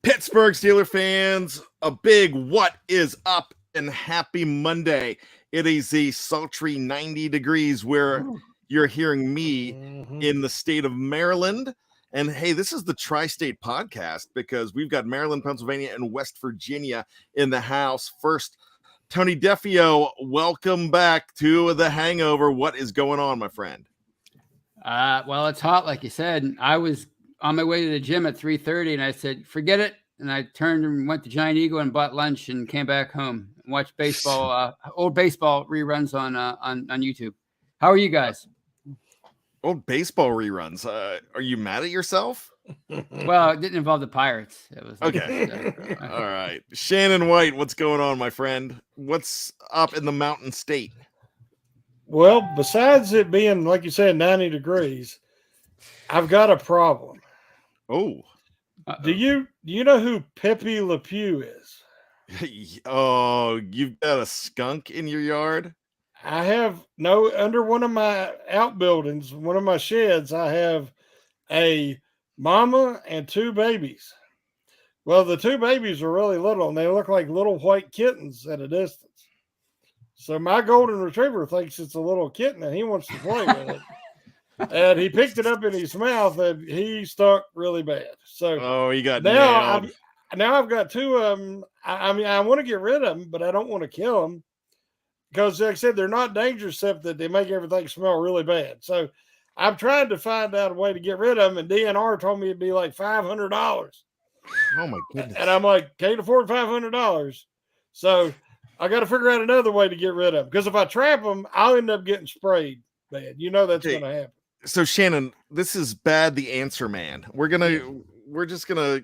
Pittsburgh Steelers fans, a big what is up and happy Monday. It is a sultry 90 degrees where you're hearing me in the state of Maryland. And hey, this is the Tri-State podcast because we've got Maryland, Pennsylvania, and West Virginia in the house. First, Tony Defeo, welcome back to the Hangover. What is going on, my friend? Well, it's hot, like you said. I was on my way to the gym at 3:30, and I said, forget it. And I turned and went to Giant Eagle and bought lunch and came back home and watched baseball, old baseball reruns on YouTube. How are you guys? Old baseball reruns. Are you mad at yourself? Well, it didn't involve the Pirates. It was okay. All right. Shannon White, what's going on, my friend? What's up in the Mountain State? Well, besides it being, like you said, 90 degrees, I've got a problem. Oh. Do you know who Pepe Le Pew is? Oh, you've got a skunk in your yard? I have under one of my outbuildings, one of my sheds, I have a mama and two babies. Well, the two babies are really little and they look like little white kittens at a distance. So my golden retriever thinks it's a little kitten and he wants to play with it. And he picked it up in his mouth and he stunk really bad. So he got now nailed. I've got two of them. I mean, I want to get rid of them, but I don't want to kill them because, like I said, they're not dangerous except that they make everything smell really bad. So I'm trying to find out a way to get rid of them. And DNR told me it'd be like $500. Oh my goodness! And I'm like, can't afford $500. So I got to figure out another way to get rid of them because if I trap them, I'll end up getting sprayed bad. You know that's going to happen. So Shannon, this is Bad the Answer Man. We're just gonna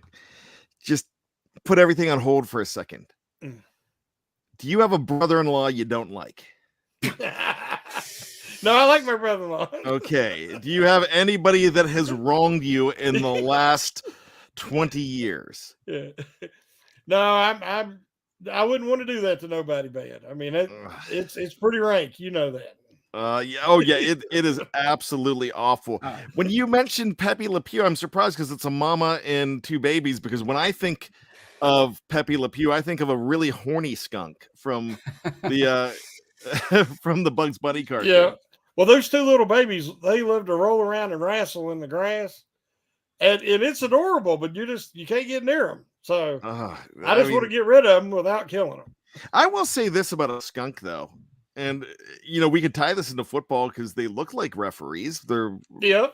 put everything on hold for a second. Do you have a brother-in-law you don't like? No, I like my brother-in-law. Okay. Do you have anybody that has wronged you in the last 20 years? Yeah. No, I wouldn't want to do that to nobody bad. I mean, it's pretty rank, you know that. It is absolutely awful. When you mentioned Pepe Le Pew, I'm surprised because it's a mama and two babies. Because when I think of Pepe Le Pew, I think of a really horny skunk from the from the Bugs Bunny cartoon. Yeah. Well, those two little babies, they love to roll around and wrestle in the grass, and it's adorable. But you can't get near them. So I just want to get rid of them without killing them. I will say this about a skunk, though. And, we could tie this into football because they look like referees. They're, yeah.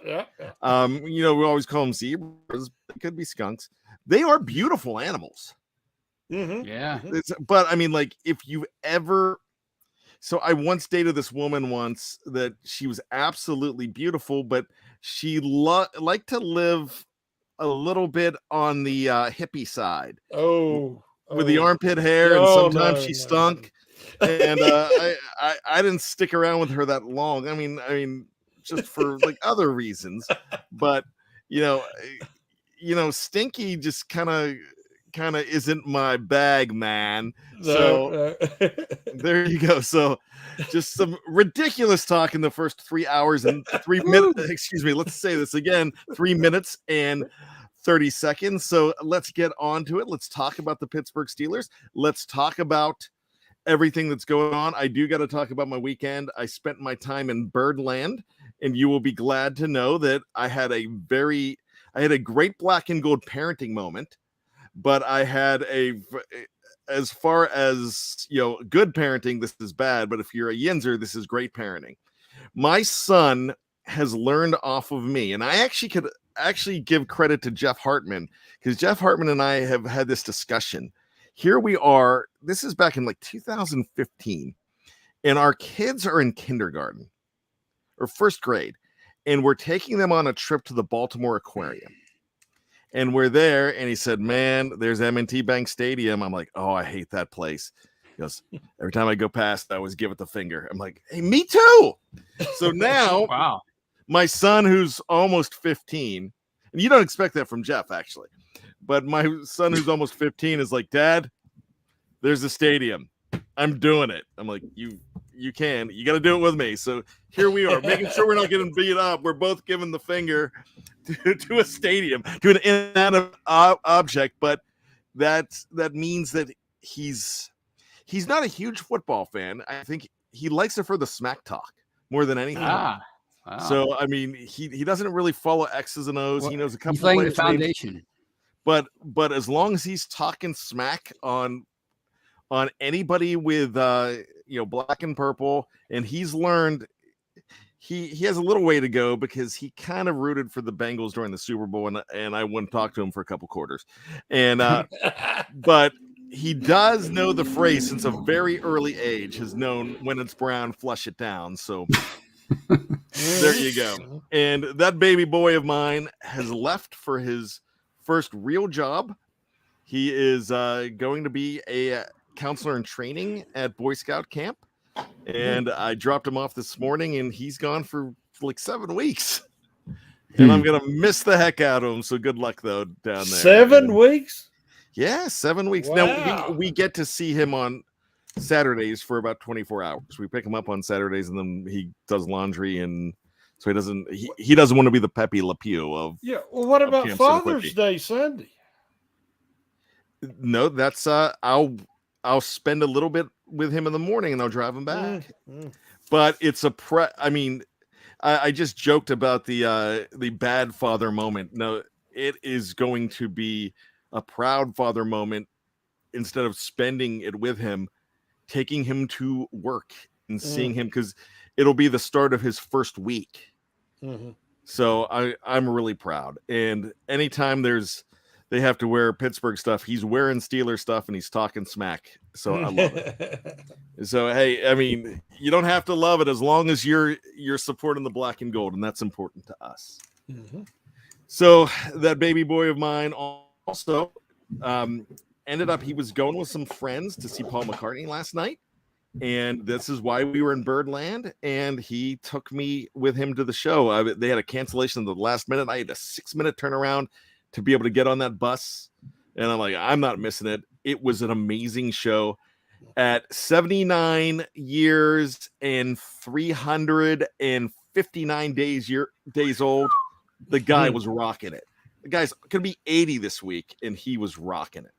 We always call them zebras. They could be skunks. They are beautiful animals. Mm-hmm. Yeah. But, I mean, like, if you ever... So I once dated this woman once that she was absolutely beautiful, but she liked to live a little bit on the hippie side. With the armpit hair, and sometimes she stunk. And I didn't stick around with her that long. I mean, just for like other reasons. But Stinky just kind of isn't my bag, man. So there you go. So just some ridiculous talk in the first 3 hours and 3 minutes. Excuse me. Let's say this again. 3 minutes and 30 seconds. So let's get on to it. Let's talk about the Pittsburgh Steelers. Let's talk about everything that's going on. I do got to talk about my weekend. I spent my time in Birdland, and you will be glad to know that I had a great black and gold parenting moment, but I had as far as, good parenting, this is bad, but if you're a Yinzer, this is great parenting. My son has learned off of me, and I could give credit to Jeff Hartman because Jeff Hartman and I have had this discussion. Here we are. This is back in like 2015, and our kids are in kindergarten or first grade, and we're taking them on a trip to the Baltimore Aquarium. And we're there, and he said, man, there's M&T Bank Stadium. I'm like, oh, I hate that place. He goes, every time I go past, I always give it the finger. I'm like, hey, me too. So now, wow. My son, who's almost 15, and you don't expect that from Jeff, actually. But my son, who's almost 15, is like, Dad, there's a stadium. I'm doing it. I'm like, you got to do it with me. So here we are, making sure we're not getting beat up. We're both giving the finger to a stadium, to an inanimate object. But that means that he's not a huge football fan. I think he likes it for the smack talk more than anything. Wow. So I mean, he doesn't really follow X's and O's. Well, he knows a couple. He's laying the players' names. foundation. But as long as he's talking smack on anybody with black and purple, and he's learned he has a little way to go because he kind of rooted for the Bengals during the Super Bowl, and I wouldn't talk to him for a couple quarters. And but he does know the phrase since a very early age, has known when it's brown, flush it down. So there you go. And that baby boy of mine has left for his first real job. He is going to be a counselor in training at Boy Scout camp. And I dropped him off this morning, and he's gone for like 7 weeks. And I'm going to miss the heck out of him. So good luck, though, down there. 7 weeks? Yeah, 7 weeks. Wow. Now, we get to see him on Saturdays for about 24 hours. We pick him up on Saturdays, and then he does laundry, and so he doesn't want to be the Pepe Le Pew of. Yeah. Well, what about Father's Day Sunday? No, that's I'll spend a little bit with him in the morning, and I'll drive him back. But it's I mean, I just joked about the bad father moment. No, it is going to be a proud father moment. Instead of spending it with him, taking him to work and seeing him, because it'll be the start of his first week. So I'm really proud. And anytime they have to wear Pittsburgh stuff, he's wearing Steelers stuff and he's talking smack. So I love it. So, hey, I mean, you don't have to love it as long as you're supporting the black and gold, and that's important to us. So that baby boy of mine also ended up, he was going with some friends to see Paul McCartney last night. And this is why we were in Birdland, and he took me with him to the show. They had a cancellation at the last minute. I had a 6-minute turnaround to be able to get on that bus. And I'm like, I'm not missing it. It was an amazing show. At 79 years and 359 days old, the guy was rocking it. The guy's going to be 80 this week, and he was rocking it.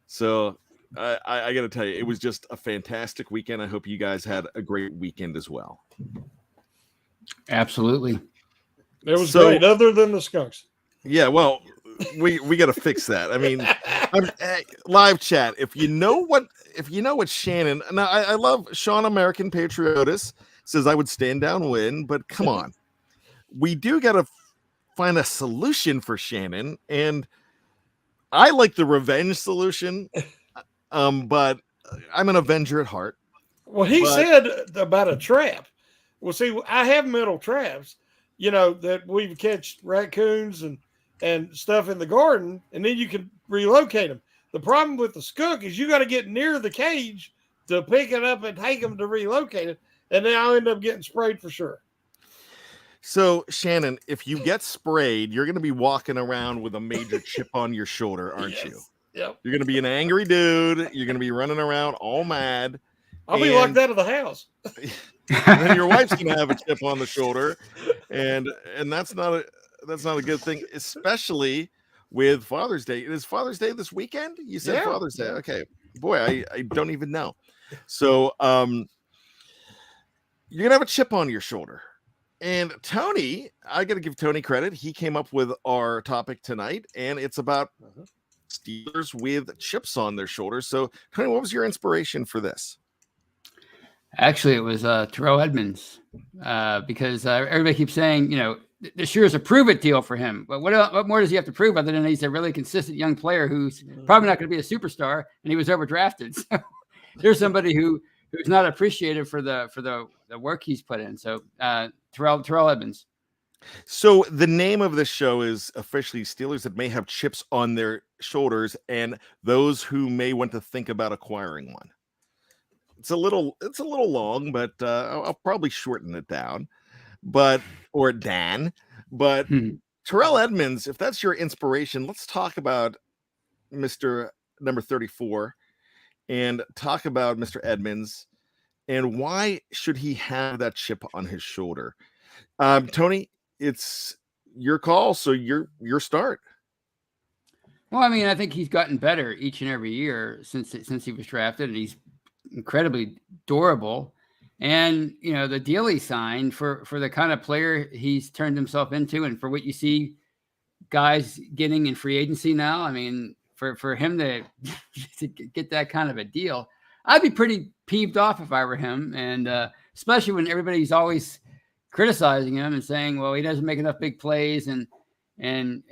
So I got to tell you, it was just a fantastic weekend. I hope you guys had a great weekend as well. Absolutely. It was great, other than the skunks. Yeah, well, we got to fix that. I mean, live chat. If you know what Shannon. Now, I love Sean American Patriotus says I would stand down win, but come on, we do got to find a solution for Shannon, and I like the revenge solution. But I'm an Avenger at heart. Well, he said about a trap. Well, see, I have metal traps, that we catch raccoons and stuff in the garden, and then you can relocate them. The problem with the skunk is you got to get near the cage to pick it up and take them to relocate it, and then I'll end up getting sprayed for sure. So, Shannon, if you get sprayed, you're going to be walking around with a major chip on your shoulder, aren't you? Yep. You're going to be an angry dude. You're going to be running around all mad. I'll be locked out of the house. And then your wife's going to have a chip on the shoulder, and that's not a good thing, especially with Father's Day. It is Father's Day this weekend? You said Father's Day. Okay. Boy, I don't even know. So you're going to have a chip on your shoulder. And Tony, I got to give Tony credit. He came up with our topic tonight, and it's about Steelers with chips on their shoulders. So, Tony, what was your inspiration for this? Actually, it was Terrell Edmonds, because everybody keeps saying, this year is a prove-it deal for him. But what more does he have to prove other than he's a really consistent young player who's probably not going to be a superstar, and he was overdrafted. So there's somebody who's not appreciated for the work he's put in. So Terrell Edmonds. So the name of this show is officially Steelers that may have chips on their shoulders, and those who may want to think about acquiring one. It's a little long, but I'll probably shorten it down. Or Dan. But Terrell Edmonds, if that's your inspiration, let's talk about Mr. number 34 and talk about Mr. Edmonds and why should he have that chip on his shoulder. Tony, it's your call, so your start. Well, I mean, I think he's gotten better each and every year since he was drafted, and he's incredibly durable. And the deal he signed for the kind of player he's turned himself into, and for what you see guys getting in free agency now, I mean, for him to get that kind of a deal, I'd be pretty peeved off if I were him, and especially when everybody's always criticizing him and saying, well, he doesn't make enough big plays, and he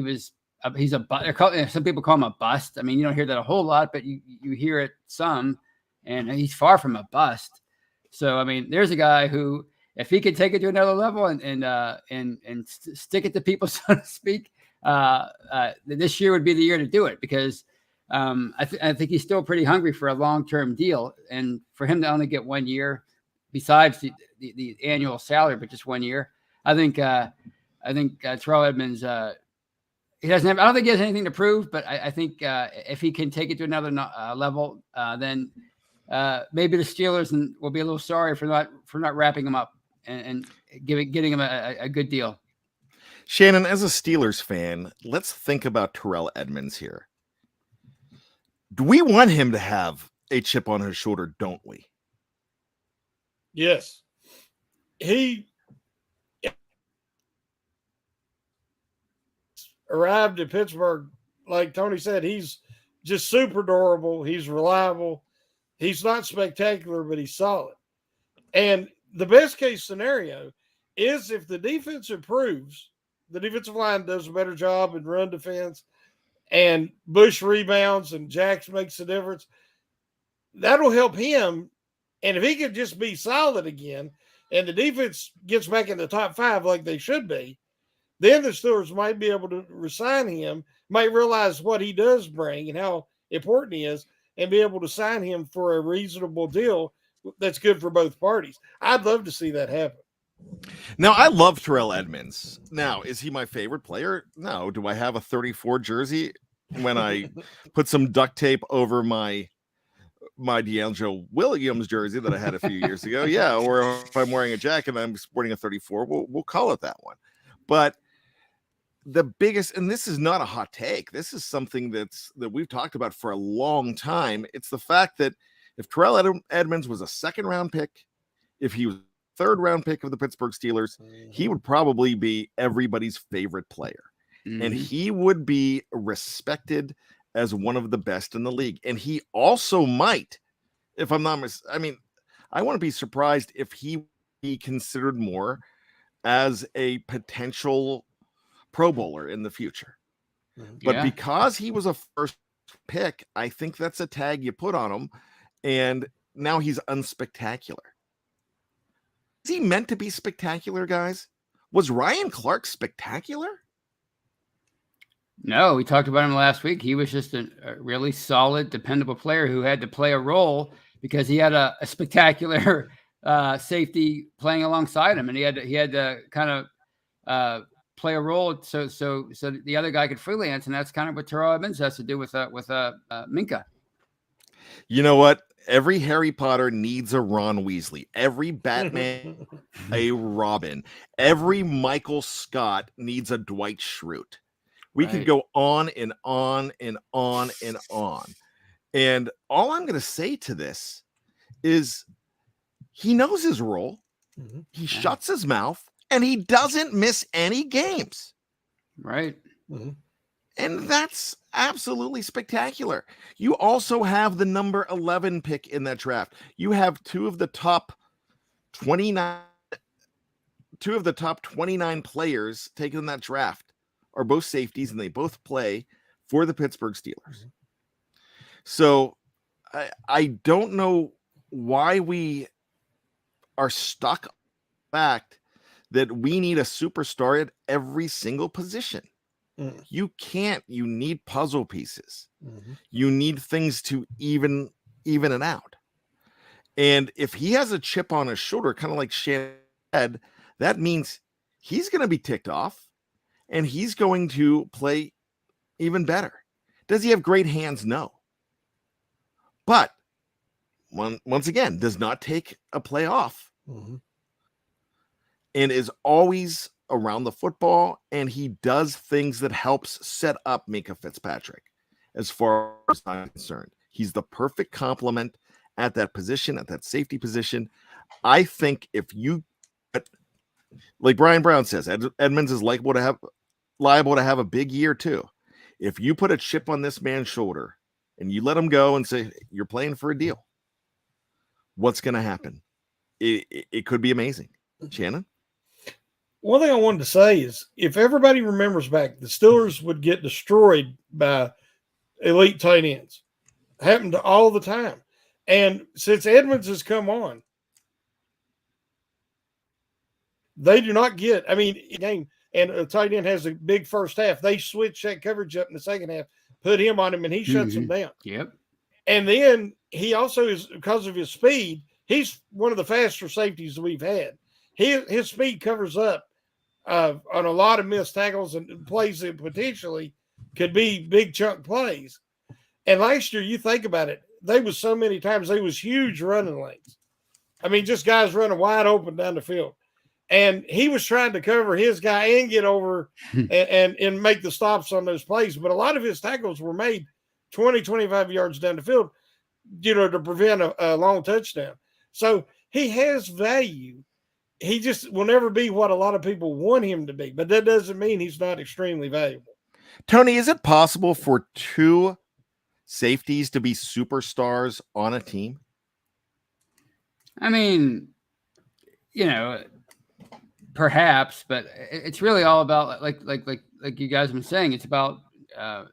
was. He's some people call him a bust. I mean, you don't hear that a whole lot, but you hear it some, and he's far from a bust. So, I mean, there's a guy who, if he could take it to another level and stick it to people, so to speak, this year would be the year to do it, because I think he's still pretty hungry for a long-term deal, and for him to only get 1 year, besides the annual salary, but just 1 year, I think Terrell Edmonds. He doesn't have. I don't think he has anything to prove, but I think if he can take it to another level, then maybe the Steelers will be a little sorry for not wrapping him up and getting him a good deal. Shannon, as a Steelers fan, let's think about Terrell Edmonds here. Do we want him to have a chip on his shoulder? Don't we? Yes, he arrived at Pittsburgh, like Tony said, he's just super durable. He's reliable. He's not spectacular, but he's solid. And the best case scenario is if the defense improves, the defensive line does a better job in run defense, and Bush rebounds and Jax makes a difference, that'll help him. And if he could just be solid again and the defense gets back in the top 5 like they should be, then the Steelers might be able to resign him, might realize what he does bring and how important he is, and be able to sign him for a reasonable deal that's good for both parties. I'd love to see that happen. Now, I love Terrell Edmonds. Now, is he my favorite player? No. Do I have a 34 jersey when I put some duct tape over my D'Angelo Williams jersey that I had a few years ago? Yeah. Or if I'm wearing a jacket and I'm sporting a 34, we'll call it that one. But the biggest, and this is not a hot take, this is something that we've talked about for a long time. It's the fact that if Terrell Edmonds was a 2nd round pick, if he was a 3rd round pick of the Pittsburgh Steelers, he would probably be everybody's favorite player. Mm-hmm. And he would be respected as one of the best in the league. And he also might, if I'm not I want to be surprised if he be considered more as a potential Pro Bowler in the future. But because he was a 1st pick, I think that's a tag you put on him, and now he's unspectacular. Is he meant to be spectacular, guys? Was Ryan Clark spectacular? No, we talked about him last week. He was just a really solid, dependable player who had to play a role because he had a spectacular safety playing alongside him, and he had to kind of play a role so the other guy could freelance, and that's kind of what Terrell Edmonds has to do with Minka. You know what? Every Harry Potter needs a Ron Weasley. Every Batman a Robin. Every Michael Scott needs a Dwight Schrute. We could go on and on and on and on. And all I'm going to say to this is he knows his role. Mm-hmm. He shuts his mouth, and he doesn't miss any games. Right. Mm-hmm. And that's absolutely spectacular. You also have the number 11 pick in that draft. You have two of the top 29 players taken in that draft are both safeties, and they both play for the Pittsburgh Steelers. Mm-hmm. So I don't know why we are stuck on the fact that we need a superstar at every single position. Mm. You can't. You need puzzle pieces. Mm-hmm. You need things to even it out. And if he has a chip on his shoulder, kind of like Shannon said, that means he's going to be ticked off, and he's going to play even better. Does he have great hands? No. But once again, does not take a play off, mm-hmm. and is always around the football, and he does things that helps set up Minka Fitzpatrick. As far as I'm concerned, he's the perfect complement at that position, at that safety position. I think if you, like Brian Brown says, Edmonds is liable to have a big year too. If you put a chip on this man's shoulder and you let him go and say, you're playing for a deal, what's going to happen? It could be amazing. Shannon? One thing I wanted to say is, if everybody remembers back, the Steelers would get destroyed by elite tight ends. Happened all the time. And since Edmonds has come on, they do not get, I mean, game, and a tight end has a big first half. They switch that coverage up in the second half, put him on him, and he shuts him down. Yep. And then he also is, because of his speed, he's one of the faster safeties we've had. His speed covers up on a lot of missed tackles and plays that potentially could be big chunk plays. And last year, you think about it, they was so many times, they was huge running lanes. I mean, just guys running wide open down the field. And he was trying to cover his guy and get over and make the stops on those plays. But a lot of his tackles were made 20, 25 yards down the field, to prevent a long touchdown. So he has value. He just will never be what a lot of people want him to be. But that doesn't mean he's not extremely valuable. Tony, is it possible for two safeties to be superstars on a team? I mean, perhaps, but it's really all about like you guys have been saying. It's about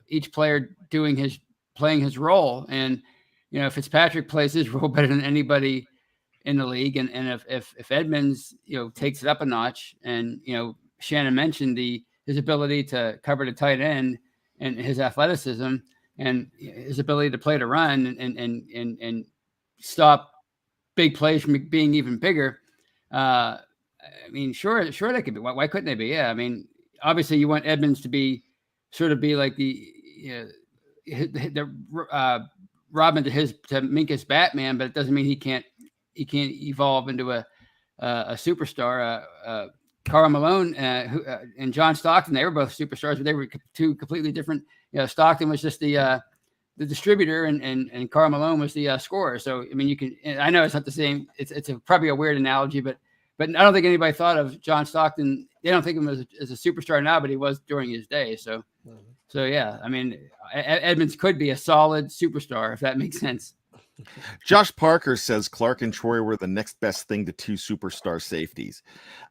each player playing his role, and Fitzpatrick plays his role better than anybody in the league, and if Edmonds takes it up a notch, and Shannon mentioned his ability to cover the tight end and his athleticism and his ability to play the run and stop big plays from being even bigger. I mean, sure they could be. Why couldn't they be? Yeah, I mean, obviously you want Edmonds to be like the Robin to Minka's Batman, but it doesn't mean he can't evolve into a superstar. Carl Malone and John Stockton, they were both superstars, but they were two completely different. Stockton was just the distributor, and Carl Malone was the scorer. So I mean, I know it's not the same. It's probably a weird analogy, but I don't think anybody thought of John Stockton. They don't think of him as a superstar now, but he was during his day. So yeah, I mean, Edmonds could be a solid superstar if that makes sense. Josh Parker says Clark and Troy were the next best thing to two superstar safeties.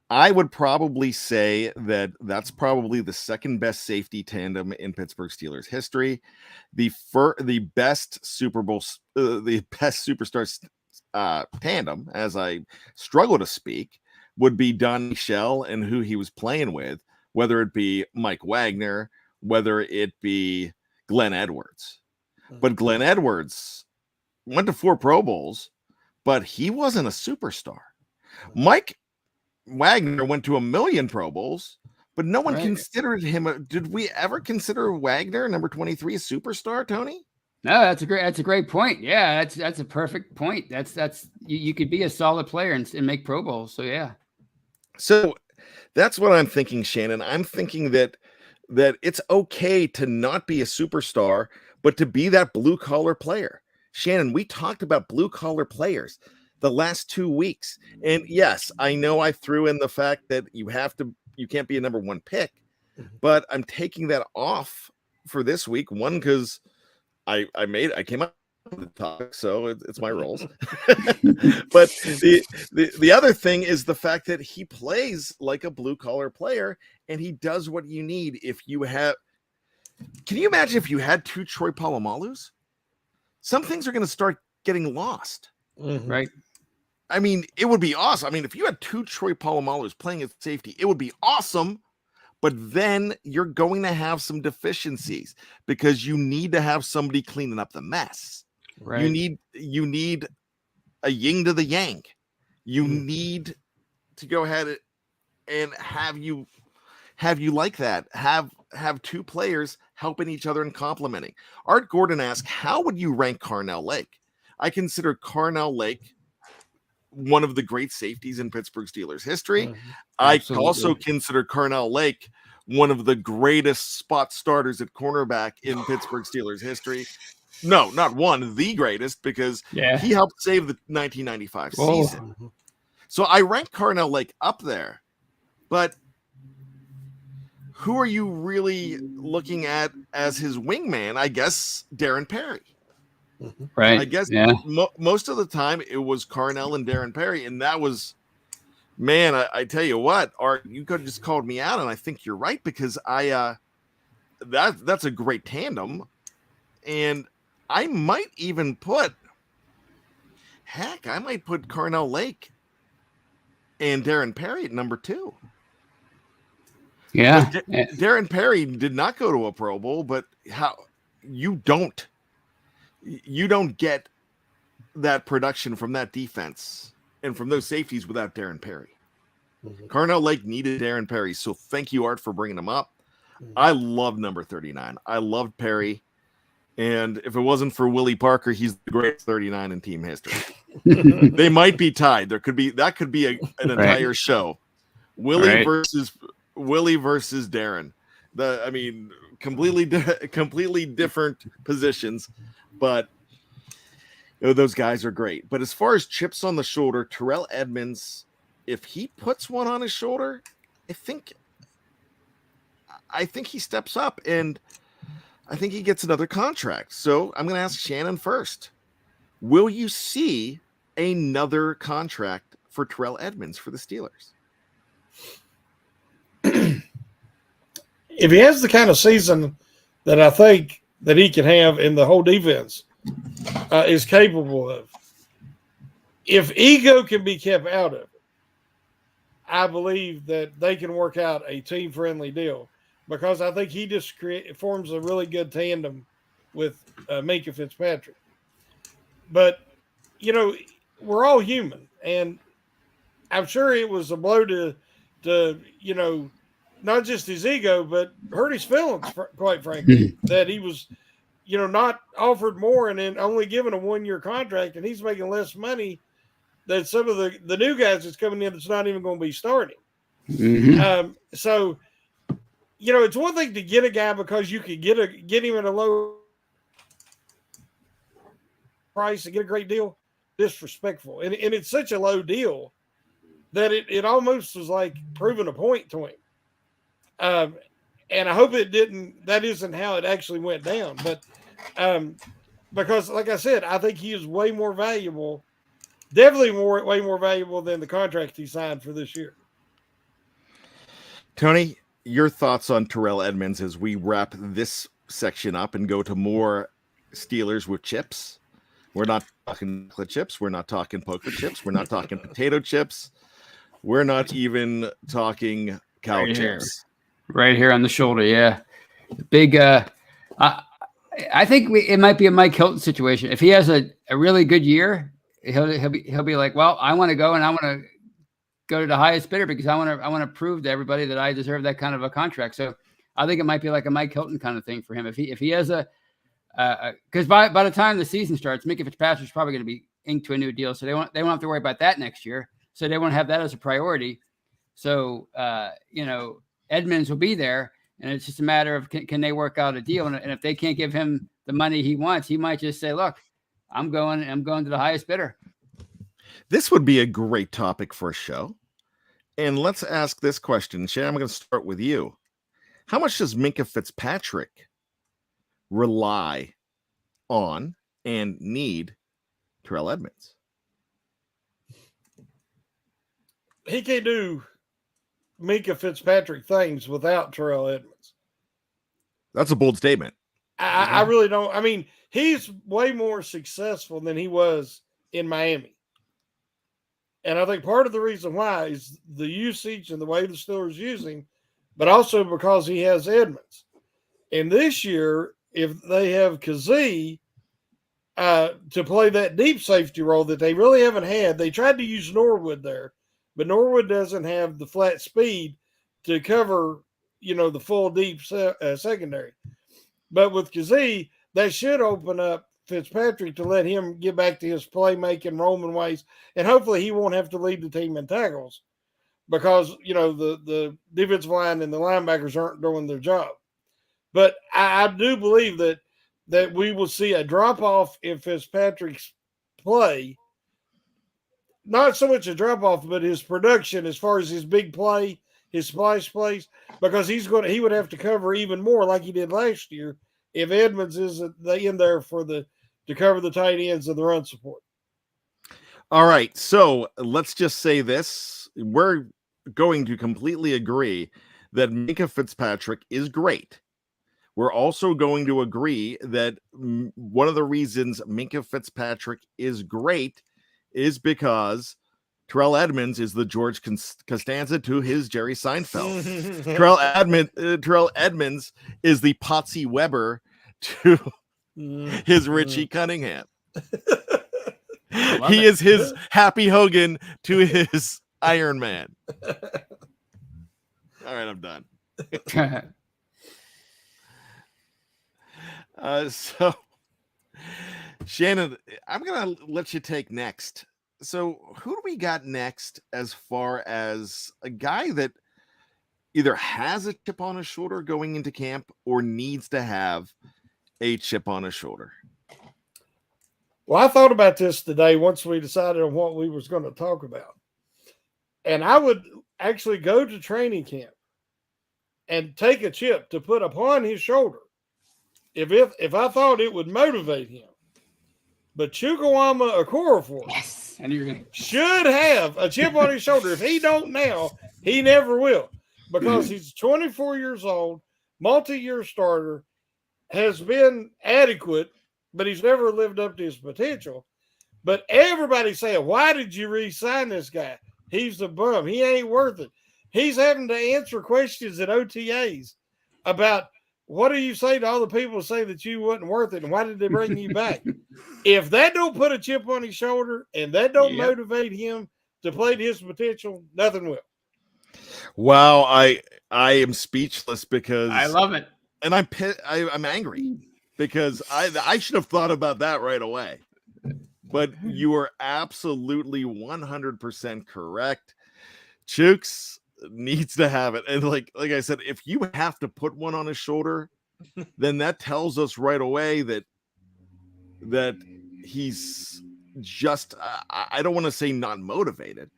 I would probably say that's probably the second best safety tandem in Pittsburgh Steelers history. The best superstar tandem, as I struggle to speak, would be Don Michel and who he was playing with, whether it be Mike Wagner, whether it be Glenn Edwards. But Glenn Edwards went to 4 Pro Bowls, but he wasn't a superstar. Mike Wagner went to 1 million Pro Bowls, but no one considered him. Did we ever consider Wagner, number 23, a superstar, Tony? No, that's a great point. Yeah, that's a perfect point. That's you could be a solid player and make Pro Bowls. So yeah. So that's what I'm thinking, Shannon. I'm thinking that it's okay to not be a superstar, but to be that blue collar player. Shannon, we talked about blue collar players the last 2 weeks. And yes, I know I threw in the fact that you can't be a number 1 pick, but I'm taking that off for this week. One, because I came up with the topic, so it's my roles. But the other thing is the fact that he plays like a blue collar player, and he does what you need. Can you imagine if you had 2 Troy Polamalu's? Some things are going to start getting lost. Right. I mean, it would be awesome. I mean, if you had 2 Troy Polamalu's playing at safety, it would be awesome. But then you're going to have some deficiencies because you need to have somebody cleaning up the mess. Right. You need a yin to the yang. You need to go ahead and have you like that. Have 2 players helping each other and complementing. Art Gordon asks, how would you rank Carnell Lake? I consider Carnell Lake one of the great safeties in Pittsburgh Steelers history. Absolutely. I also consider Carnell Lake one of the greatest spot starters at cornerback in Pittsburgh Steelers history. No, not one, the greatest, because he helped save the 1995 season. So I rank Carnell Lake up there, but who are you really looking at as his wingman? I guess Darren Perry. Right. I guess most of the time it was Carnell and Darren Perry, and that was, man, I tell you what, Art, you could have just called me out, and I think you're right, because that's a great tandem, and I might even put Carnell Lake and Darren Perry at number 2. Yeah. Darren Perry did not go to a Pro Bowl, but how you don't get that production from that defense and from those safeties without Darren Perry. Carnell Lake needed Darren Perry, so thank you, Art, for bringing him up. I love number 39. I loved Perry, and if it wasn't for Willie Parker, he's the greatest 39 in team history. They might be tied. That could be an entire show. Willie versus Darren. Completely different positions, but those guys are great. But as far as chips on the shoulder, Terrell Edmonds, if he puts one on his shoulder, I think he steps up, and I think he gets another contract. So I'm going to ask Shannon first. Will you see another contract for Terrell Edmonds for the Steelers? If he has the kind of season that I think that he can have and the whole defense is capable of, if ego can be kept out of it, I believe that they can work out a team-friendly deal, because I think he just forms a really good tandem with Minka Fitzpatrick. But, we're all human, and I'm sure it was a blow to not just his ego, but hurt his feelings, quite frankly, that he was, not offered more and then only given a 1-year contract, and he's making less money than some of the new guys that's coming in that's not even going to be starting. So, it's one thing to get a guy because you could get him at a low price and get a great deal. Disrespectful. And it's such a low deal that it almost was like proving a point to him. And I hope that isn't how it actually went down. But because, like I said, I think he is way more valuable, definitely way more valuable than the contract he signed for this year. Tony, your thoughts on Terrell Edmonds as we wrap this section up and go to more Steelers with chips? We're not talking chocolate chips. We're not talking poker chips. We're not talking potato chips. We're not even talking cow chips. Right here on the shoulder, yeah. Big. I think it might be a Mike Hilton situation. If he has a really good year, he'll be like, well, I want to go and I want to go to the highest bidder because I want to prove to everybody that I deserve that kind of a contract. So I think it might be like a Mike Hilton kind of thing for him. If he has because by the time the season starts, Minka Fitzpatrick's probably going to be inked to a new deal, so they won't have to worry about that next year. So they won't have that as a priority. So Edmonds will be there, and it's just a matter of can they work out a deal, and if they can't give him the money he wants, he might just say, "Look, I'm going to the highest bidder." This would be a great topic for a show, and let's ask this question, Shannon. I'm going to start with you. How much does Minka Fitzpatrick rely on and need Terrell Edmonds? He can't do Minka Fitzpatrick things without Terrell Edmonds. That's a bold statement. I really don't. I mean, he's way more successful than he was in Miami. And I think part of the reason why is the usage and the way the Steelers use him, but also because he has Edmonds. And this year, if they have Kazee to play that deep safety role that they really haven't had, they tried to use Norwood there, but Norwood doesn't have the flat speed to cover, the full deep secondary. But with Kazee, that should open up Fitzpatrick to let him get back to his playmaking Roman ways, and hopefully he won't have to lead the team in tackles because the defensive line and the linebackers aren't doing their job. But I do believe that we will see a drop off in Fitzpatrick's play. Not so much a drop off, but his production as far as his big play, his splash plays, because he would have to cover even more like he did last year if Edmonds isn't in there to cover the tight ends and the run support. All right, so let's just say this: we're going to completely agree that Minka Fitzpatrick is great. We're also going to agree that one of the reasons Minka Fitzpatrick is great is because Terrell Edmonds is the George Costanza to his Jerry Seinfeld. Terrell Edmonds is the Potsy Weber to his Richie Cunningham. He is his Happy Hogan to his Iron Man. All right, I'm done. So, Shannon, I'm going to let you take next. So who do we got next as far as a guy that either has a chip on his shoulder going into camp or needs to have a chip on his shoulder? Well, I thought about this today once we decided on what we was going to talk about. And I would actually go to training camp and take a chip to put upon his shoulder if I thought it would motivate him. But Chukwuemeka Okorafor should have a chip on his shoulder. If he don't now, he never will, because he's 24 years old, multi-year starter, has been adequate, but he's never lived up to his potential. But everybody's saying, why did you re-sign this guy? He's the bum. He ain't worth it. He's having to answer questions at OTAs about, what do you say to all the people who say that you wasn't worth it, and why did they bring you back? If that don't put a chip on his shoulder and that don't motivate him to play to his potential, nothing will. Wow, I am speechless because I love it, and I'm angry because I should have thought about that right away. But you are absolutely 100% correct. Chooks needs to have it, and like I said, if you have to put one on his shoulder, then that tells us right away that he's just I don't want to say not motivated.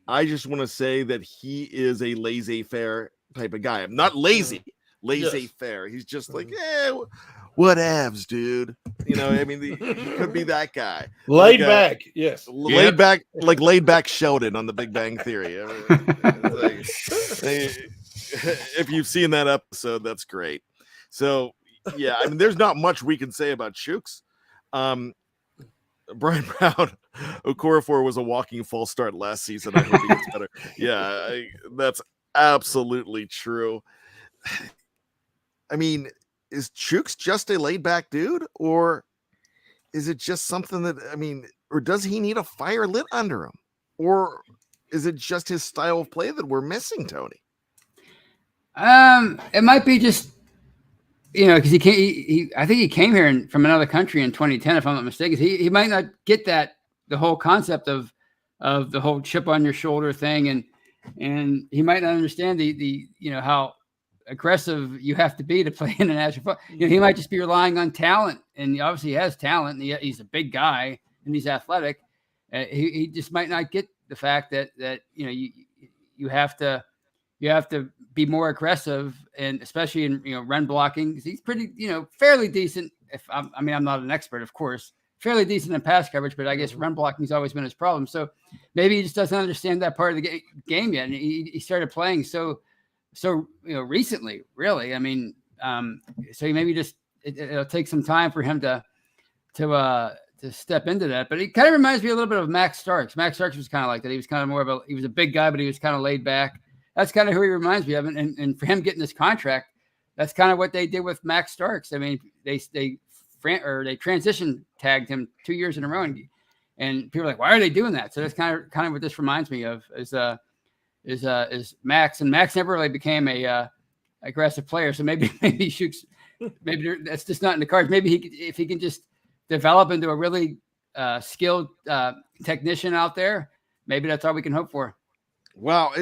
I just want to say that he is a laissez-faire type of guy. I'm not laissez-faire. He's just like, whatevs, dude. I mean, he could be that guy. Laid back, yes. Laid back, like laid back Sheldon on The Big Bang Theory. If you've seen that episode, that's great. So, yeah, I mean, there's not much we can say about Chooks. Brian Brown, Okorafor was a walking false start last season. I hope he gets better. Yeah, that's absolutely true. I mean, is Chooks just a laid back dude, or is it just something or does he need a fire lit under him, or is it just his style of play that we're missing, Tony? It might be just, because I think he came here from another country in 2010, if I'm not mistaken. He might not get the whole concept of the whole chip on your shoulder thing, and he might not understand the how aggressive you have to be to play in the national football. He might just be relying on talent, and obviously he has talent, and he's a big guy and he's athletic. He just might not get the fact that you have to be more aggressive, and especially in run blocking, because he's pretty fairly decent. I'm not an expert, of course, fairly decent in pass coverage, but I guess run blocking has always been his problem. So maybe he just doesn't understand that part of the game yet, and he started playing so recently, really. I mean, so maybe just it'll take some time for him to step into that. But it kind of reminds me a little bit of Max Starks. Max Starks was kind of like that. He was kind of he was a big guy, but he was kind of laid back. That's kind of who he reminds me of. And for him getting this contract, that's kind of what they did with Max Starks. I mean, they transition tagged him 2 years in a row, and people are like, why are they doing that? So that's kind of what this reminds me of is Max, and Max never really became a aggressive player. So maybe Shooks, maybe that's just not in the cards. Maybe if he can just develop into a really skilled technician out there, maybe that's all we can hope for. Well,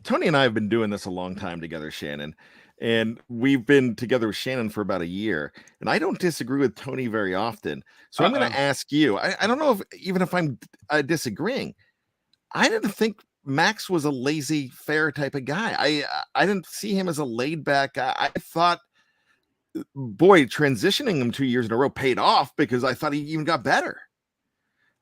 Tony and I have been doing this a long time together, Shannon, and we've been together with Shannon for about a year, and I don't disagree with Tony very often. So I'm going to ask you, I don't know if I'm disagreeing. I didn't think Max was a laissez-faire type of guy. I didn't see him as a laid-back guy. I thought, boy, transitioning him 2 years in a row paid off because I thought he even got better.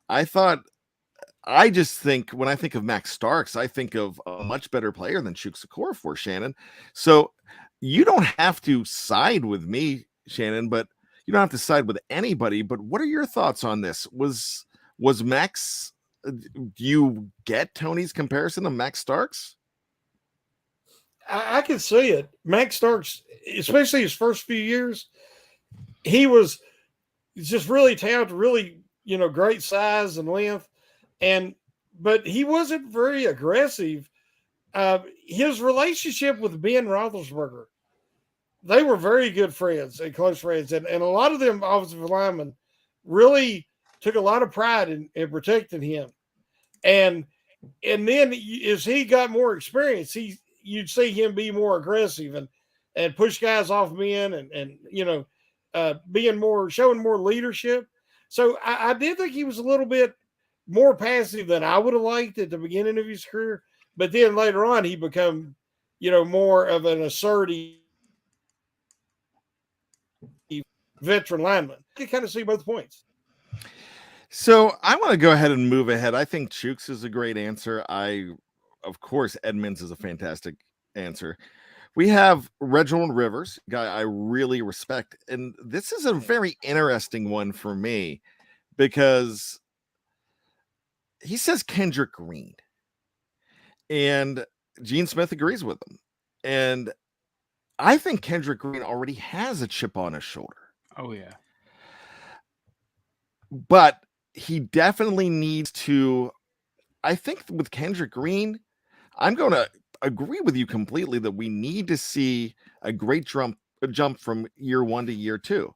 I just think when I think of Max Starks, I think of a much better player than Chuks Okorafor, Shannon. So you don't have to side with me, Shannon, but you don't have to side with anybody. But what are your thoughts on this? Was Max? Do you get Tony's comparison to Max Starks? I can see it. Max Starks, especially his first few years, he was just really talented, really, great size and length. But he wasn't very aggressive. His relationship with Ben Roethlisberger, they were very good friends and close friends. And a lot of them offensive linemen really took a lot of pride in protecting him. And then as he got more experience, you'd see him be more aggressive and push guys off men and showing more leadership. So I did think he was a little bit more passive than I would have liked at the beginning of his career. But then later on, he became, more of an assertive veteran lineman. You kind of see both points. So I want to go ahead and move ahead. I think Chuks is a great answer. Of course, Edmonds is a fantastic answer. We have Reginald Rivers, guy I really respect. And this is a very interesting one for me because he says Kendrick Green. And Gene Smith agrees with him. And I think Kendrick Green already has a chip on his shoulder. Oh, yeah. But he definitely needs to. I think with Kendrick Green, I'm going to agree with you completely that we need to see a great jump from year 1 to year 2.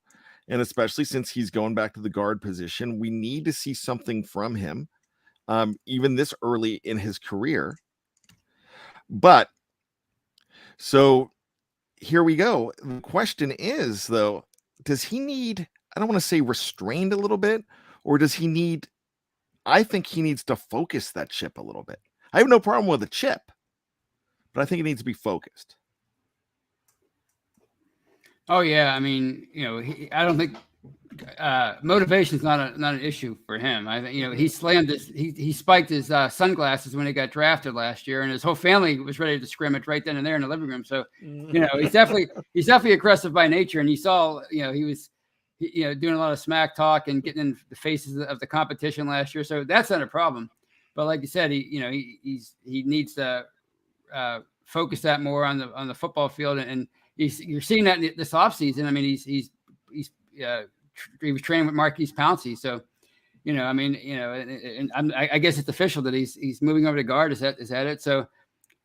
And especially since he's going back to the guard position, we need to see something from him, even this early in his career. But so here we go. The question is, though, does he need, I don't want to say restrained a little bit, or does he need, I think he needs to focus that chip a little bit. I have no problem with a chip, but I think it needs to be focused. Oh, yeah. I mean, I don't think motivation is not an issue for him. I think, he slammed he spiked his sunglasses when he got drafted last year, and his whole family was ready to scrimmage right then and there in the living room. So, he's definitely aggressive by nature. And you saw, he was, doing a lot of smack talk and getting in the faces of the competition last year. So that's not a problem. But like you said, he needs to focus that more on the football field. And you're seeing that this offseason. I mean, he was training with Marquise Pouncey. So, I guess it's official that he's moving over to guard. Is that it? So,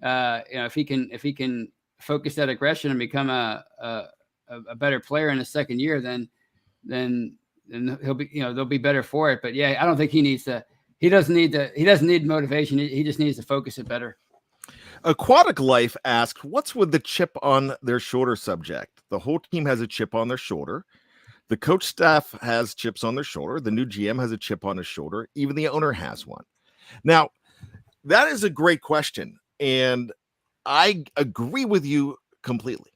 if he can focus that aggression and become a better player in his second year, then he'll be, they'll be better for it. But yeah, I don't think he doesn't need motivation. He just needs to focus it better. Aquatic Life asked, what's with the chip on their shoulder subject? The whole team has a chip on their shoulder. The coach staff has chips on their shoulder. The new GM has a chip on his shoulder. Even the owner has one. Now, that is a great question. And I agree with you completely.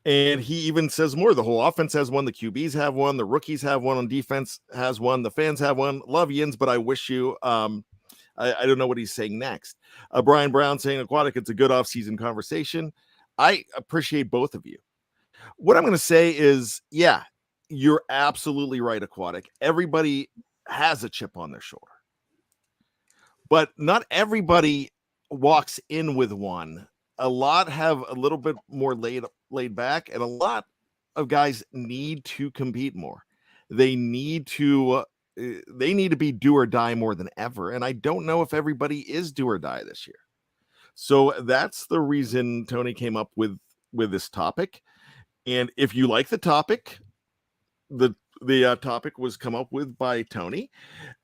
And he even says more. The whole offense has one. The QBs have one. The rookies have one. On defense has one. The fans have one. Love Yins, but I wish you. I don't know what he's saying next. Brian Brown saying, Aquatic, it's a good off-season conversation. I appreciate both of you. What I'm going to say is, yeah, you're absolutely right, Aquatic. Everybody has a chip on their shoulder. But not everybody walks in with one. A lot have a little bit more laid back, and a lot of guys need to compete more. They need to be do or die more than ever. And I don't know if everybody is do or die this year. So that's the reason Tony came up with this topic. And if you like the topic, the The topic was come up with by Tony.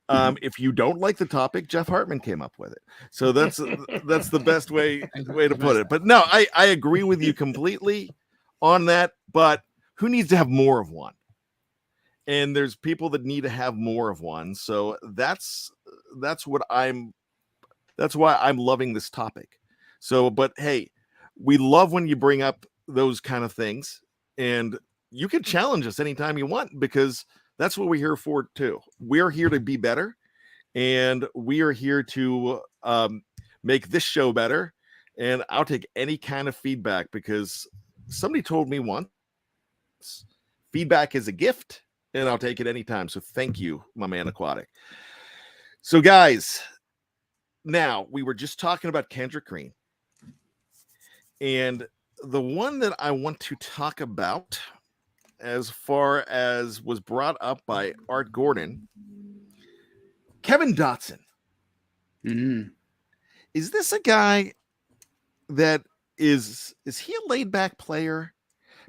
If you don't like the topic, Jeff Hartman came up with it. So that's the best way to put it. But no, I agree with you completely on that. But who needs to have more of one? And there's people that need to have more of one. So that's why I'm loving this topic. So, but hey, we love when you bring up those kind of things, and you can challenge us anytime you want, because that's what we're here for too. We're here to be better, and we are here to make this show better. And I'll take any kind of feedback, because somebody told me once, feedback is a gift, and I'll take it anytime. So thank you, my man Aquatic. So guys, now we were just talking about Kendrick Green, and the one that I want to talk about, as far as was brought up by Art Gordon, Kevin Dotson. Mm-hmm. Is this a guy that is he a laid back player?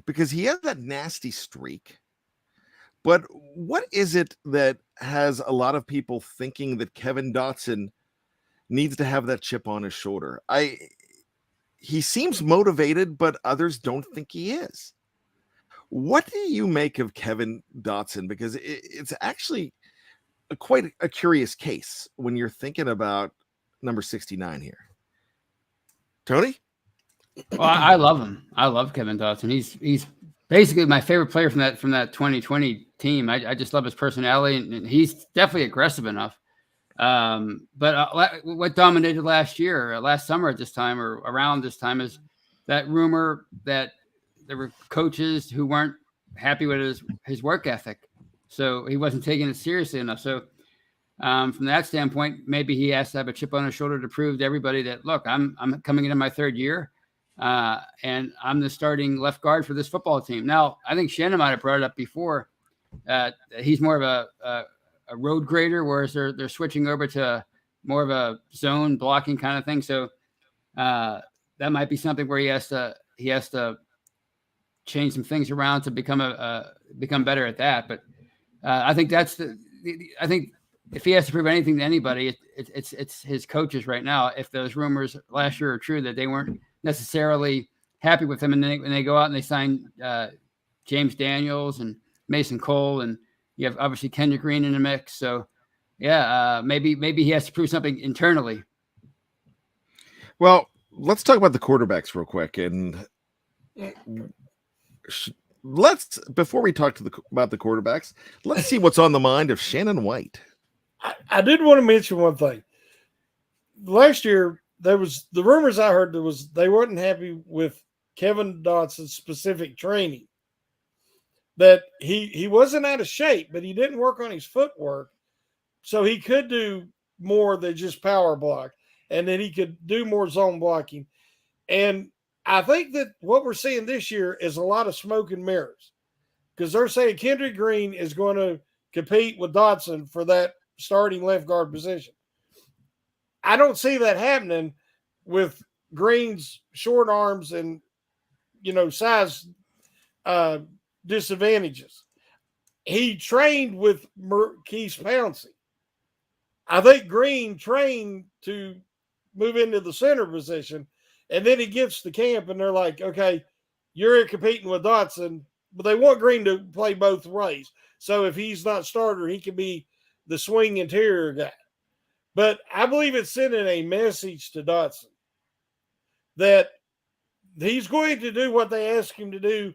Because he has that nasty streak. But what is it that has a lot of people thinking that Kevin Dotson needs to have that chip on his shoulder? He seems motivated, but others don't think he is. What do you make of Kevin Dotson? Because it's actually quite a curious case when you're thinking about number 69 here. Tony? Well, I love him. I love Kevin Dotson. He's basically my favorite player from that 2020 team. I just love his personality, and he's definitely aggressive enough. But what dominated last year, last summer at this time, or around this time, is that rumor that there were coaches who weren't happy with his work ethic, so he wasn't taking it seriously enough. So from that standpoint, maybe he has to have a chip on his shoulder to prove to everybody that, look, I'm coming into my third year, and I'm the starting left guard for this football team. Now, I think Shannon might have brought it up before. He's more of a road grader, whereas they're switching over to more of a zone blocking kind of thing. So that might be something where he has to change some things around to become better at that. But I think I think if he has to prove anything to anybody, it's his coaches right now. If those rumors last year are true that they weren't necessarily happy with him, and then they go out and they sign James Daniels and Mason Cole, and you have obviously Kendrick Green in the mix. So yeah, maybe he has to prove something internally. Well, let's talk about the quarterbacks real quick, and before we talk about the quarterbacks, let's see what's on the mind of Shannon White. I did want to mention one thing. Last year, there was the rumors I heard they weren't happy with Kevin Dotson's specific training. That he wasn't out of shape, but he didn't work on his footwork, so he could do more than just power block, and then he could do more zone blocking. And I think that what we're seeing this year is a lot of smoke and mirrors, because they're saying Kendrick Green is going to compete with Dotson for that starting left guard position. I don't see that happening with Green's short arms and, size disadvantages. He trained with Marquise Pouncey. I think Green trained to move into the center position, and then he gets to camp and they're like, okay, you're competing with Dotson, but they want Green to play both ways. So if he's not starter, he can be the swing interior guy. But I believe it's sending a message to Dotson that he's going to do what they ask him to do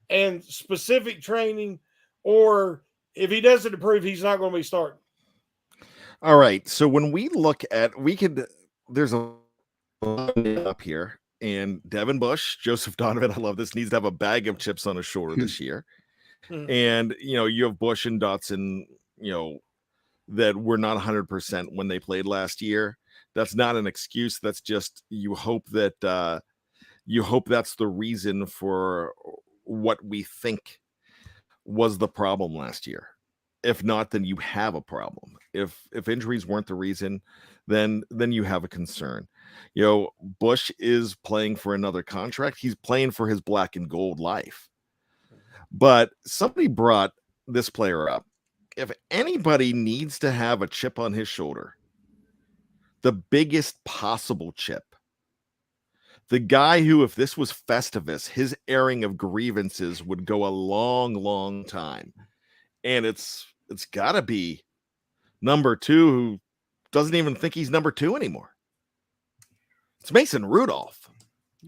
and specific training, or if he doesn't improve, he's not going to be starting. All right. So when we look at, there's a up here, and Devin Bush, Joseph Donovan, I love this, needs to have a bag of chips on his shoulder this year. And, you have Bush and Dotson, that were not 100% when they played last year. That's not an excuse. That's just, you hope that's the reason for what we think was the problem last year. If not, then you have a problem. If injuries weren't the reason, then you have a concern. Bush is playing for another contract. He's playing for his black and gold life. But somebody brought this player up. If anybody needs to have a chip on his shoulder, the biggest possible chip, the guy who, if this was Festivus, his airing of grievances would go a long, long time. And it's got to be number 2, who doesn't even think he's number 2 anymore. It's Mason Rudolph.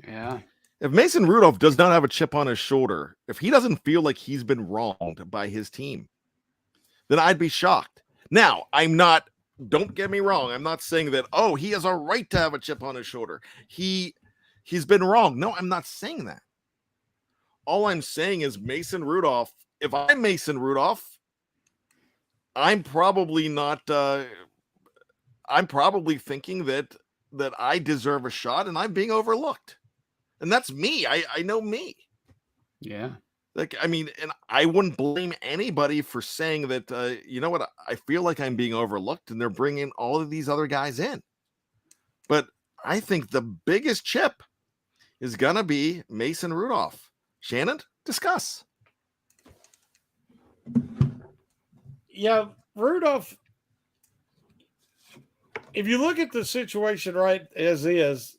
Yeah. If Mason Rudolph does not have a chip on his shoulder, if he doesn't feel like he's been wronged by his team, then I'd be shocked. Now, don't get me wrong, I'm not saying that, oh, he has a right to have a chip on his shoulder. He's been wrong. No, I'm not saying that. All I'm saying is Mason Rudolph, if I'm Mason Rudolph, I'm probably not, I'm probably thinking that I deserve a shot and I'm being overlooked. And that's me. I know me. Yeah. Like, I mean, and I wouldn't blame anybody for saying that, you know what, I feel like I'm being overlooked and they're bringing all of these other guys in. But I think the biggest chip is going to be Mason Rudolph. Shannon, discuss. Yeah, Rudolph, if you look at the situation right as is,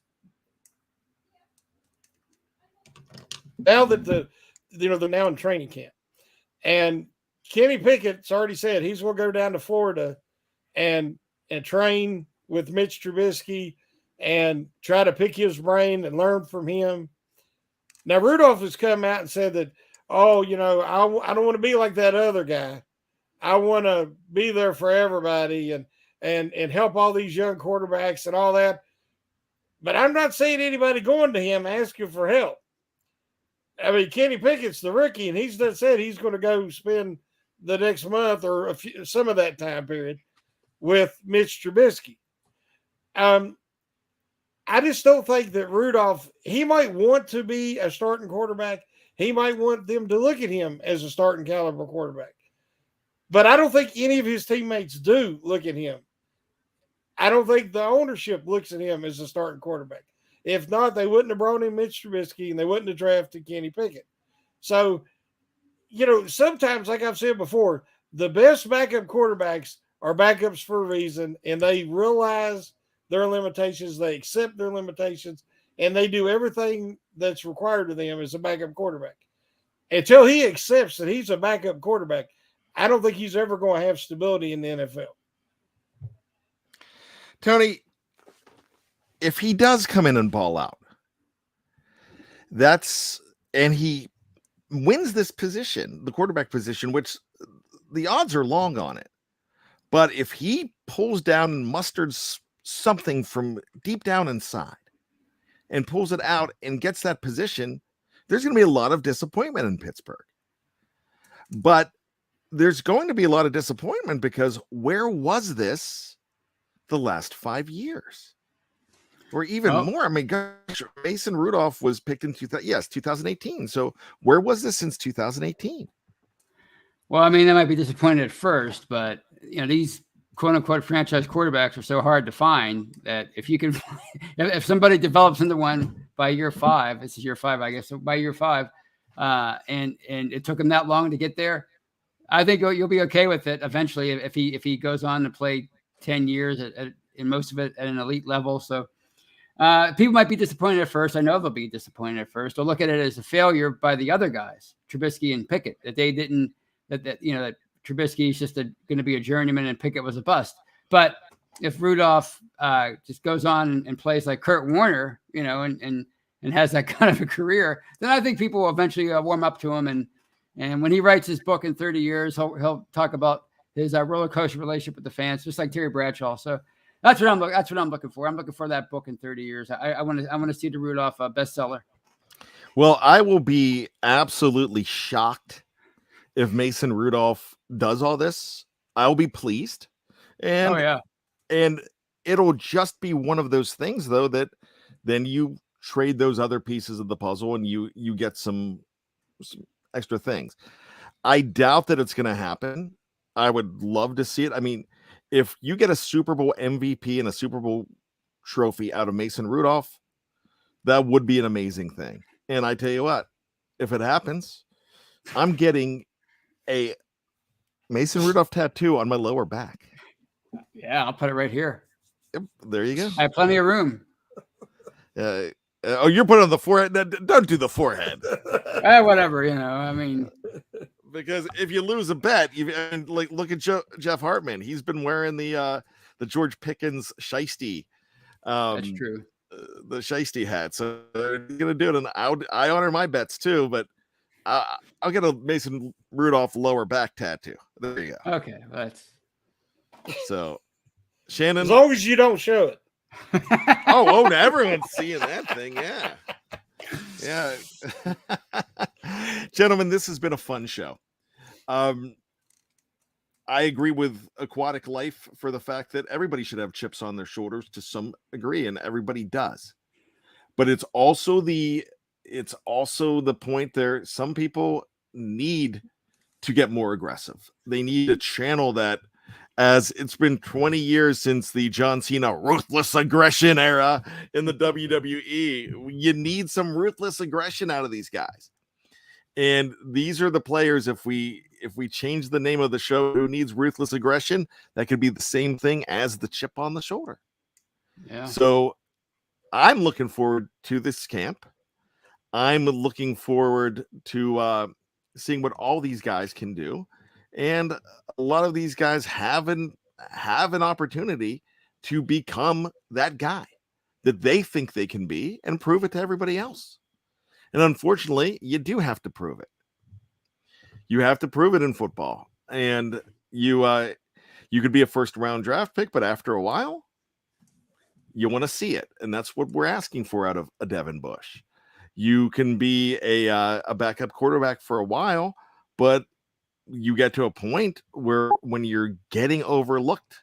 now that they're now in training camp, and Kenny Pickett's already said he's going to go down to Florida and train with Mitch Trubisky and try to pick his brain and learn from him. Now, Rudolph has come out and said that, oh, I don't want to be like that other guy. I want to be there for everybody and help all these young quarterbacks and all that. But I'm not seeing anybody going to him asking for help. I mean, Kenny Pickett's the rookie, and he's said he's going to go spend the next month or some of that time period with Mitch Trubisky. I just don't think that Rudolph, he might want to be a starting quarterback. He might want them to look at him as a starting caliber quarterback. But I don't think any of his teammates do look at him. I don't think the ownership looks at him as a starting quarterback. If not, they wouldn't have brought in Mitch Trubisky and they wouldn't have drafted Kenny Pickett. So, sometimes, like I've said before, the best backup quarterbacks are backups for a reason, and they realize their limitations, they accept their limitations, and they do everything that's required of them as a backup quarterback. Until he accepts that he's a backup quarterback, I don't think he's ever going to have stability in the NFL. Tony, if he does come in and ball out, and he wins this position, the quarterback position, which the odds are long on it. But if he pulls down and musters something from deep down inside and pulls it out and gets that position, there's going to be a lot of disappointment in Pittsburgh. But there's going to be a lot of disappointment because where was this the last 5 years? Or even more. I mean, gosh, Mason Rudolph was picked in 2018. So where was this since 2018? Well, I mean, they might be disappointed at first, but these quote unquote franchise quarterbacks are so hard to find that if somebody develops into one by year 5, this is year 5, I guess. So by year 5, and it took him that long to get there, I think you'll be okay with it eventually if he goes on to play 10 years in most of it at an elite level. So. People might be disappointed at first. I know they'll be disappointed at first. They'll look at it as a failure by the other guys, Trubisky and Pickett, that they didn't, that Trubisky is just going to be a journeyman and Pickett was a bust. But if Rudolph just goes on and plays like Kurt Warner, and has that kind of a career, then I think people will eventually warm up to him. And when he writes his book in 30 years, he'll talk about his roller coaster relationship with the fans, just like Terry Bradshaw. So. That's what I'm looking for. I'm looking for that book in 30 years. I want to see the Rudolph bestseller. Well, I will be absolutely shocked if Mason Rudolph does all this. I'll be pleased. And it'll just be one of those things, though, that then you trade those other pieces of the puzzle and you get some extra things. I doubt that it's going to happen. I would love to see it. I mean, if you get a Super Bowl MVP and a Super Bowl trophy out of Mason Rudolph, that would be an amazing thing. And I tell you what, if it happens, I'm getting a Mason Rudolph tattoo on my lower back. Yeah, I'll put it right here. Yep, there you go. I have plenty of room. Oh, you're putting on the forehead. Don't do the forehead. Whatever, I mean, because if you lose a bet, look at Jeff Hartman. He's been wearing the George Pickens shiesty. That's true. The shiesty hat. So they're gonna do it, and I honor my bets too. But I'll get a Mason Rudolph lower back tattoo. There you go. Okay, that's so Shannon. As long as you don't show it. oh, everyone's seeing that thing. Yeah. Gentlemen, this has been a fun show. I agree with Aquatic Life for the fact that everybody should have chips on their shoulders to some degree, and everybody does. But it's also the point there. Some people need to get more aggressive. They need to channel that. As it's been 20 years since the John Cena ruthless aggression era in the WWE. You need some ruthless aggression out of these guys. And these are the players, if we change the name of the show, who needs ruthless aggression, that could be the same thing as the chip on the shoulder. Yeah. So I'm looking forward to this camp. I'm looking forward to seeing what all these guys can do. And a lot of these guys have an opportunity to become that guy that they think they can be and prove it to everybody else. And unfortunately, you do have to prove it. You have to prove it in football. And you could be a first-round draft pick, but after a while, you want to see it. And that's what we're asking for out of a Devin Bush. You can be a backup quarterback for a while, but you get to a point where when you're getting overlooked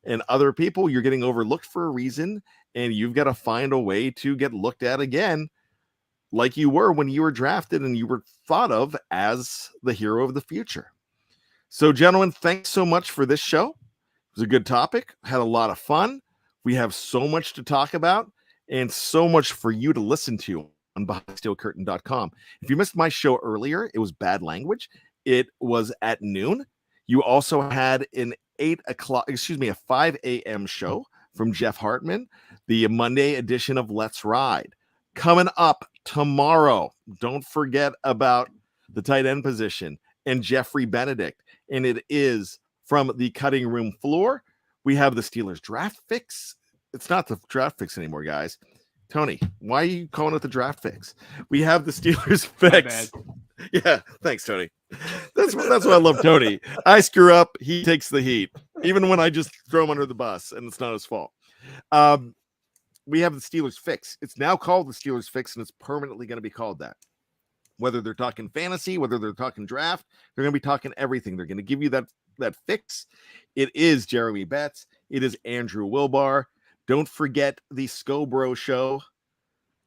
and other people, you're getting overlooked for a reason, and you've got to find a way to get looked at again like you were when you were drafted and you were thought of as the hero of the future. So, gentlemen, thanks so much for this show. It was a good topic. Had a lot of fun. We have so much to talk about and so much for you to listen to on BehindSteelCurtain.com. If you missed my show earlier, it was Bad Language. It was at noon. You also had a 5 a.m. show from Jeff Hartman, the Monday edition of Let's Ride. Coming up tomorrow, don't forget about the tight end position and Jeffrey Benedict. And it is from the cutting room floor. We have the Steelers draft fix. It's not the draft fix anymore, guys. Tony, why are you calling it the draft fix? We have the Steelers fix. Yeah, thanks, Tony. That's why I love Tony. I screw up, he takes the heat, even when I just throw him under the bus, and it's not his fault. We have the Steelers fix. It's now called the Steelers fix, and it's permanently going to be called that. Whether they're talking fantasy, whether they're talking draft, they're going to be talking everything. They're going to give you that fix. It is Jeremy Betts. It is Andrew Wilbar. Don't forget the Scobro show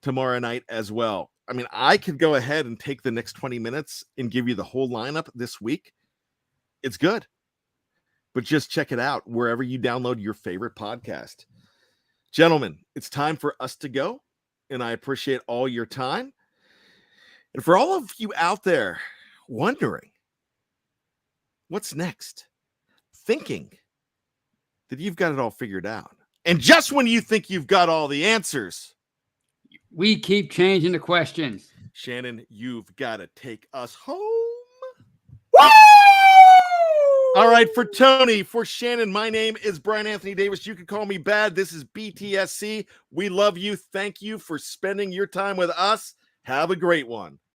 tomorrow night as well. I mean, I could go ahead and take the next 20 minutes and give you the whole lineup this week. It's good. But just check it out wherever you download your favorite podcast. Gentlemen, it's time for us to go, and I appreciate all your time. And for all of you out there wondering what's next, thinking that you've got it all figured out, and just when you think you've got all the answers, we keep changing the questions. Shannon, you've got to take us home. Woo! All right, for Tony, for Shannon, my name is Bryan Anthony Davis. You can call me Bad. This is BTSC. We love you. Thank you for spending your time with us. Have a great one.